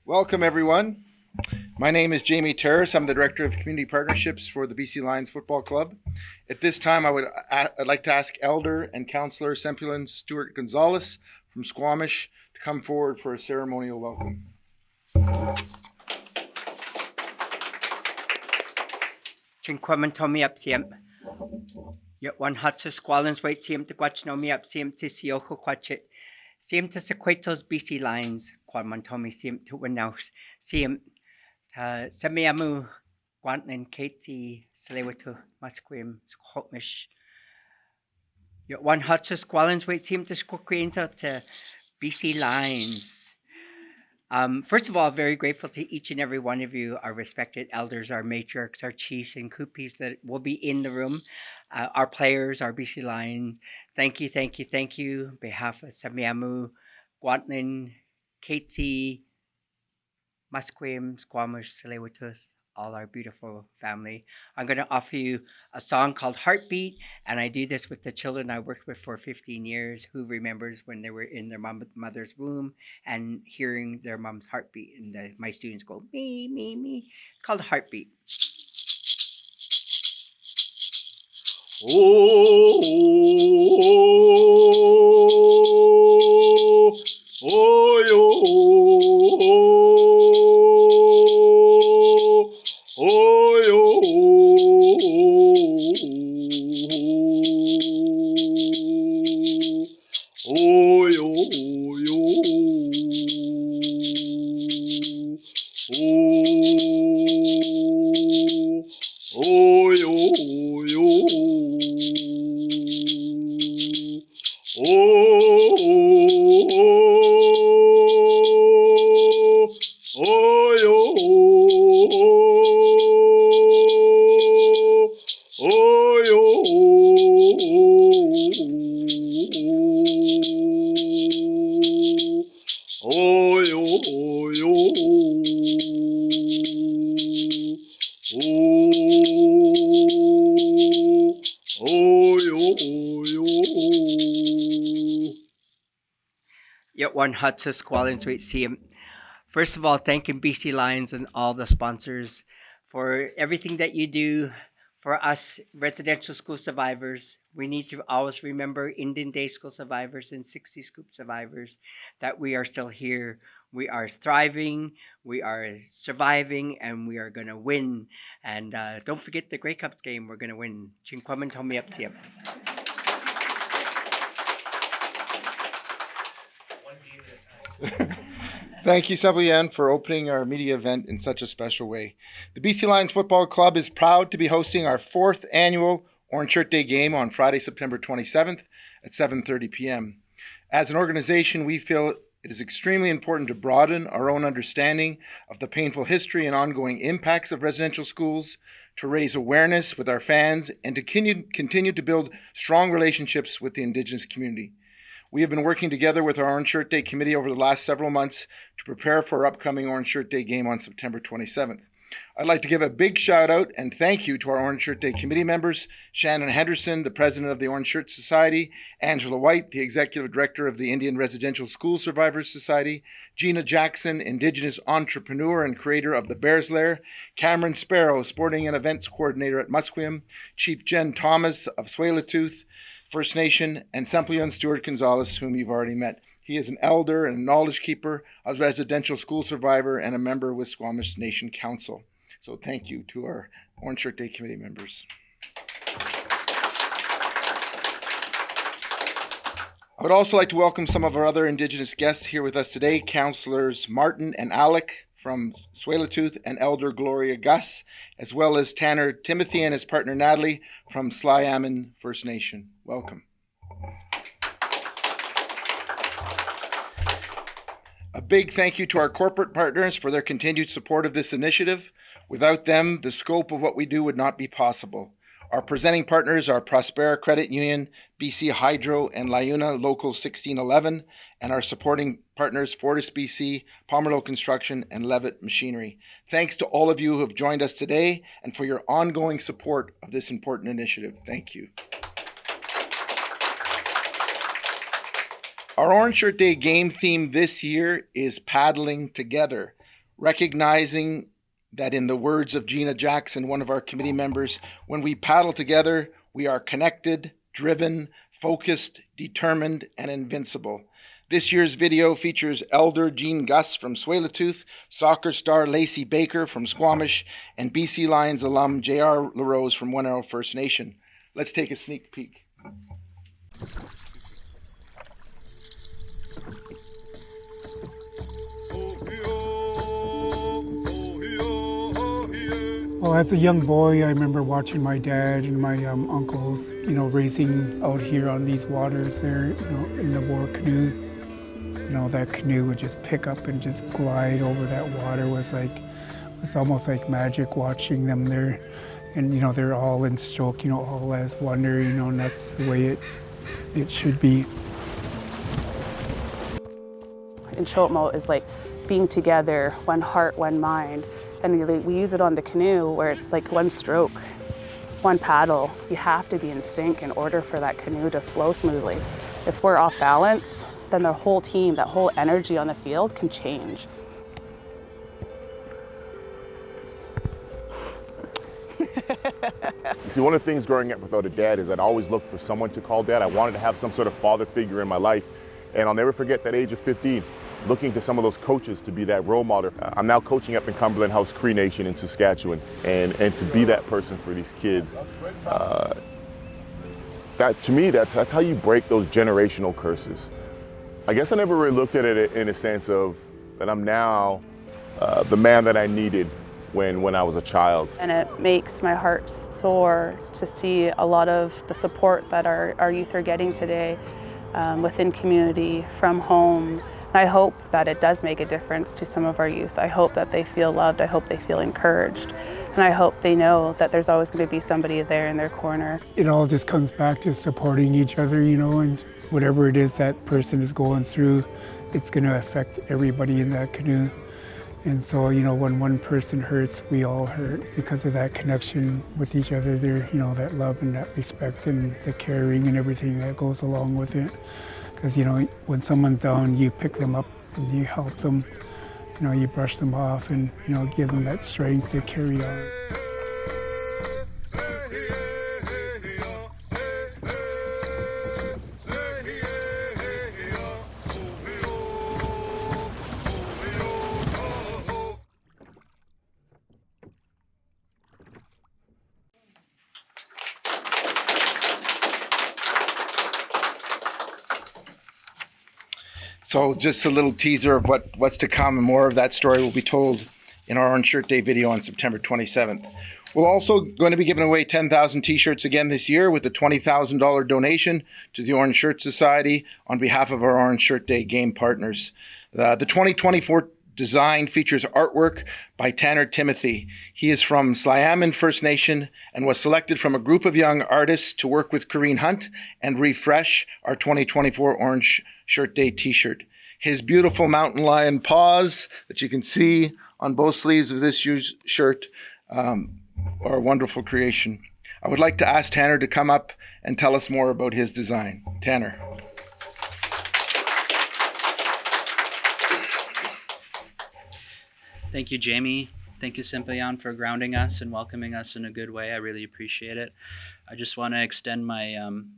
Welcome, everyone. My name is Jamie Terrace. I'm the Director of Community Partnerships for the BC Lions Football Club. At this time, I'd like to ask Elder and Councillor Sempulin Stewart Gonzalez from Squamish to come forward for a ceremonial welcome. Chinquamantomi up siemp. Yet one hutch squallens wait siem to quatch no me up siem to sioho quatchet. Siem to sequatos BC Lines, Quamantomi siem to winaus. Siem Semiamu Guantlin Katie Sliammon Musquim Squamish. Yet one hutch squallens wait siem to squaquinta to BC Lines. First of all, very grateful to each and every one of you, our respected elders, our matriarchs, our chiefs and coupies that will be in the room, our players, our BC Lion. Thank you. On behalf of Samiamu, Guantlin, Katie, Musquim, Squamish, Tsleil-Waututh, all our beautiful family. I'm going to offer you a song called Heartbeat, and I do this with the children I worked with for 15 years who remembers when they were in their mother's womb and hearing their mom's heartbeat, and my students go, me, me, me. It's called Heartbeat. Yet one hut to squalling sweet team. First of all, thanking BC Lions and all the sponsors for everything that you do for us residential school survivors. We need to always remember Indian Day School survivors and 60 Scoop survivors that we are still here. We are thriving, we are surviving, and we are going to win. And don't forget the Grey Cups game, we're going to win. Chinquaman Tomi up siap. Thank you, Sempulin, for opening our media event in such a special way. The BC Lions Football Club is proud to be hosting our 4th annual Orange Shirt Day game on Friday, September 27th at 7:30 p.m. As an organization, we feel it is extremely important to broaden our own understanding of the painful history and ongoing impacts of residential schools, to raise awareness with our fans, and to continue to build strong relationships with the Indigenous community. We have been working together with our Orange Shirt Day committee over the last several months to prepare for our upcoming Orange Shirt Day game on September 27th. I'd like to give a big shout out and thank you to our Orange Shirt Day committee members, Shannon Henderson, the president of the Orange Shirt Society, Angela White, the executive director of the Indian Residential School Survivors Society, Gina Jackson, Indigenous entrepreneur and creator of the Bears Lair, Cameron Sparrow, sporting and events coordinator at Musqueam, Chief Jen Thomas of Tsleil-Waututh First Nation, and Sempulin Stewart Gonzalez, whom you've already met. He is an elder and a knowledge keeper, a residential school survivor, and a member with Squamish Nation Council. So thank you to our Orange Shirt Day committee members. I would also like to welcome some of our other Indigenous guests here with us today, Councillors Martin and Alec from Tsleil-Waututh and Elder Gloria Gus, as well as Tanner Timothy and his partner Natalie from Sliammon First Nation. Welcome. A big thank you to our corporate partners for their continued support of this initiative. Without them, the scope of what we do would not be possible. Our presenting partners are Prospera Credit Union, BC Hydro and LiUNA Local 1611, and our supporting partners Fortis BC, Pomerleau Construction, and Leavitt Machinery. Thanks to all of you who have joined us today and for your ongoing support of this important initiative. Thank you. Our Orange Shirt Day game theme this year is Paddling Together. recognizing that in the words of Gina Jackson, one of our committee members, when we paddle together, we are connected, driven, focused, determined, and invincible. This year's video features Elder Jean Gus from Tsleil-Waututh, soccer star Lacey Baker from Squamish, and BC Lions alum J.R. LaRose from One Arrow First Nation. Let's take a sneak peek. Well, as a young boy, I remember watching my dad and my uncles, racing out here on these waters there, in the war canoes. That canoe would just pick up and just glide over that water. It was almost like magic watching them there. And, they're all in stroke, all as wonder, and that's the way it should be. In Chotmo is like being together, one heart, one mind. And we use it on the canoe where it's like one stroke, one paddle. You have to be in sync in order for that canoe to flow smoothly. If we're off balance, then the whole team, that whole energy on the field can change. You see, one of the things growing up without a dad is I'd always look for someone to call dad. I wanted to have some sort of father figure in my life. And I'll never forget that age of 15, looking to some of those coaches to be that role model. I'm now coaching up in Cumberland House Cree Nation in Saskatchewan, and to be that person for these kids, that to me, that's how you break those generational curses. I guess I never really looked at it in a sense of that I'm now the man that I needed when I was a child. And it makes my heart soar to see a lot of the support that our youth are getting today within community, from home. And I hope that it does make a difference to some of our youth. I hope that they feel loved, I hope they feel encouraged, and I hope they know that there's always going to be somebody there in their corner. It all just comes back to supporting each other, and whatever it is that person is going through, it's going to affect everybody in that canoe. And so, when one person hurts, we all hurt because of that connection with each other there, that love and that respect and the caring and everything that goes along with it. Because, when someone's down, you pick them up and you help them, you brush them off and, give them that strength to carry on. So just a little teaser of what's to come, and more of that story will be told in our Orange Shirt Day video on September 27th. We're also going to be giving away 10,000 t-shirts again this year with a $20,000 donation to the Orange Shirt Society on behalf of our Orange Shirt Day game partners. The 2024 design features artwork by Tanner Timothy. He is from Sliammon First Nation and was selected from a group of young artists to work with Corrine Hunt and refresh our 2024 Orange Shirt Day t-shirt. His beautiful mountain lion paws that you can see on both sleeves of this year's shirt are a wonderful creation. I would like to ask Tanner to come up and tell us more about his design. Tanner. Thank you, Jamie. Thank you, Sliammon, for grounding us and welcoming us in a good way. I really appreciate it. I just want to extend my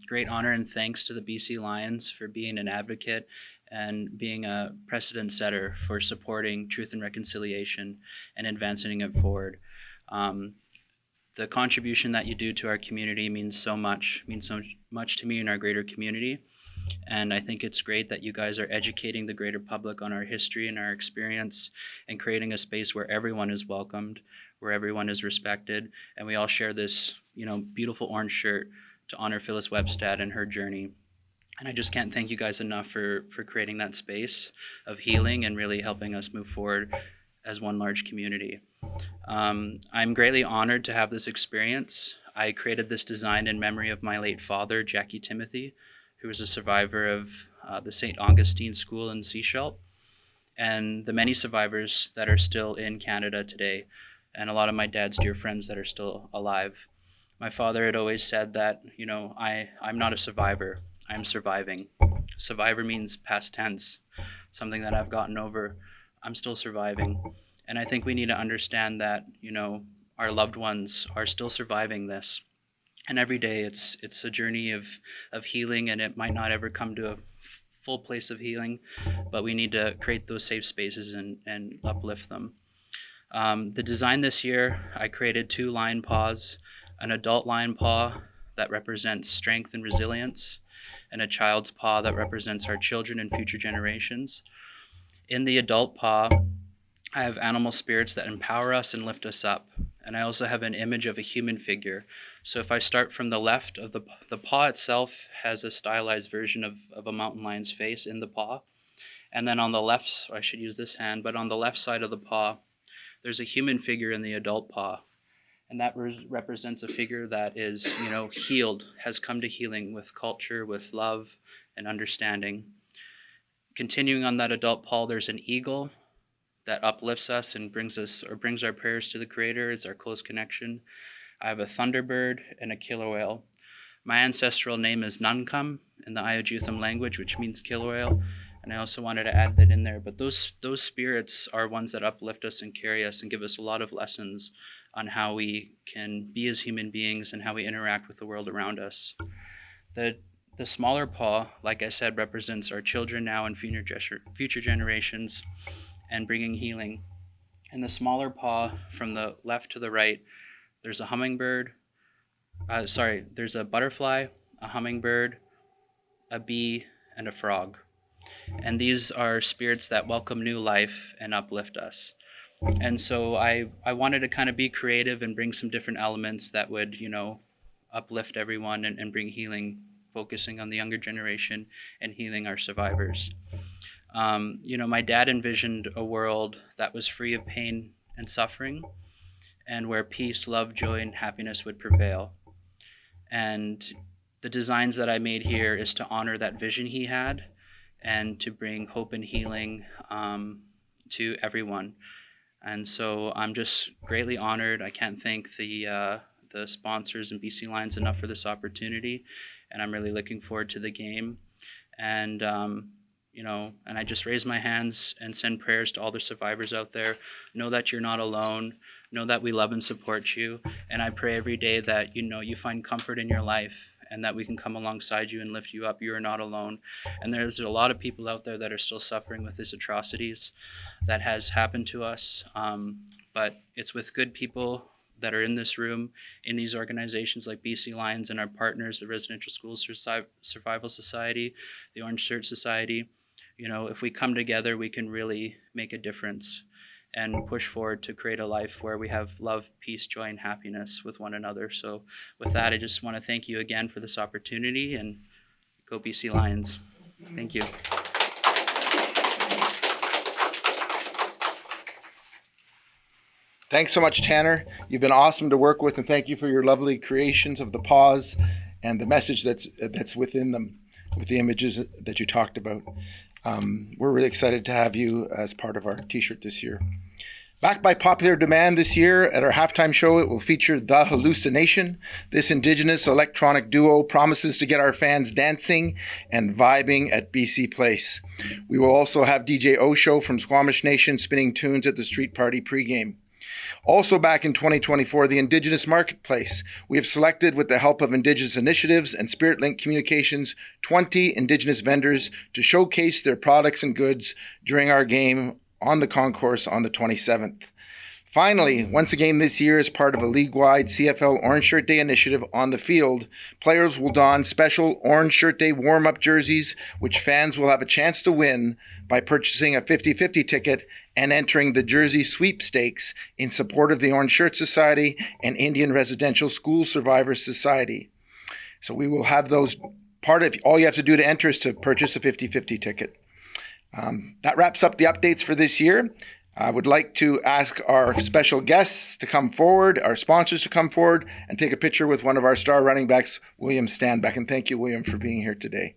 great honor and thanks to the BC Lions for being an advocate and being a precedent setter for supporting truth and reconciliation and advancing it forward. The contribution that you do to our community means so much to me and our greater community. And I think it's great that you guys are educating the greater public on our history and our experience and creating a space where everyone is welcomed, where everyone is respected, and we all share this, beautiful orange shirt to honor Phyllis Webstad and her journey. And I just can't thank you guys enough for creating that space of healing and really helping us move forward as one large community. I'm greatly honored to have this experience. I created this design in memory of my late father, Jackie Timothy, who was a survivor of the St. Augustine School in Sechelt, and the many survivors that are still in Canada today, and a lot of my dad's dear friends that are still alive. My father had always said that, I'm not a survivor, I'm surviving. Survivor means past tense, something that I've gotten over. I'm still surviving. And I think we need to understand that, our loved ones are still surviving this. And every day it's a journey of healing, and it might not ever come to a full place of healing, but we need to create those safe spaces and uplift them. The design this year, I created 2 lion paws, an adult lion paw that represents strength and resilience, and a child's paw that represents our children and future generations. In the adult paw, I have animal spirits that empower us and lift us up. And I also have an image of a human figure. So if I start from the left, of the paw itself has a stylized version of a mountain lion's face in the paw. And then on the left, I should use this hand, but on the left side of the paw, there's a human figure in the adult paw. And that represents a figure that is, healed, has come to healing with culture, with love and understanding. Continuing on that adult paw, there's an eagle that uplifts us and brings our prayers to the Creator. It's our close connection. I have a thunderbird and a killer whale. My ancestral name is Nuncum in the Iojuthem language, which means killer whale. And I also wanted to add that in there. But those spirits are ones that uplift us and carry us and give us a lot of lessons on how we can be as human beings and how we interact with the world around us. The smaller paw, like I said, represents our children now and future generations and bringing healing. In the smaller paw, from the left to the right, there's a hummingbird. There's a butterfly, a hummingbird, a bee, and a frog. And these are spirits that welcome new life and uplift us. And so I wanted to kind of be creative and bring some different elements that would, uplift everyone and bring healing, focusing on the younger generation and healing our survivors. My dad envisioned a world that was free of pain and suffering, and where peace, love, joy, and happiness would prevail. And the designs that I made here is to honor that vision he had and to bring hope and healing to everyone. And so I'm just greatly honored. I can't thank the sponsors and BC Lions enough for this opportunity, and I'm really looking forward to the game. And and I just raise my hands and send prayers to all the survivors out there. Know that you're not alone. Know that we love and support you. And I pray every day that, you find comfort in your life and that we can come alongside you and lift you up. You are not alone. And there's a lot of people out there that are still suffering with these atrocities that has happened to us. But it's with good people that are in this room, in these organizations like BC Lions and our partners, the Residential Schools Survival Society, the Orange Shirt Society. If we come together, we can really make a difference and push forward to create a life where we have love, peace, joy, and happiness with one another. So with that, I just want to thank you again for this opportunity, and go BC Lions. Thank you. Thanks so much, Tanner. You've been awesome to work with, and thank you for your lovely creations of the paws and the message that's within them, with the images that you talked about. We're really excited to have you as part of our t-shirt this year. Backed by popular demand this year, at our halftime show, it will feature The Hallucination. This Indigenous electronic duo promises to get our fans dancing and vibing at BC Place. We will also have DJ Osho from Squamish Nation spinning tunes at the street party pregame. Also back in 2024, the Indigenous Marketplace. We have selected, with the help of Indigenous Initiatives and Spirit Link Communications, 20 Indigenous vendors to showcase their products and goods during our game on the concourse on the 27th. Finally, once again this year, as part of a league-wide CFL Orange Shirt Day initiative on the field, players will don special Orange Shirt Day warm-up jerseys, which fans will have a chance to win by purchasing a 50-50 ticket and entering the Jersey Sweepstakes in support of the Orange Shirt Society and Indian Residential School Survivors Society. So we will have those part of, all you have to do to enter is to purchase a 50-50 ticket. That wraps up the updates for this year. I would like to ask our special guests to come forward, our sponsors to come forward, and take a picture with one of our star running backs, William Stanback. And thank you, William, for being here today.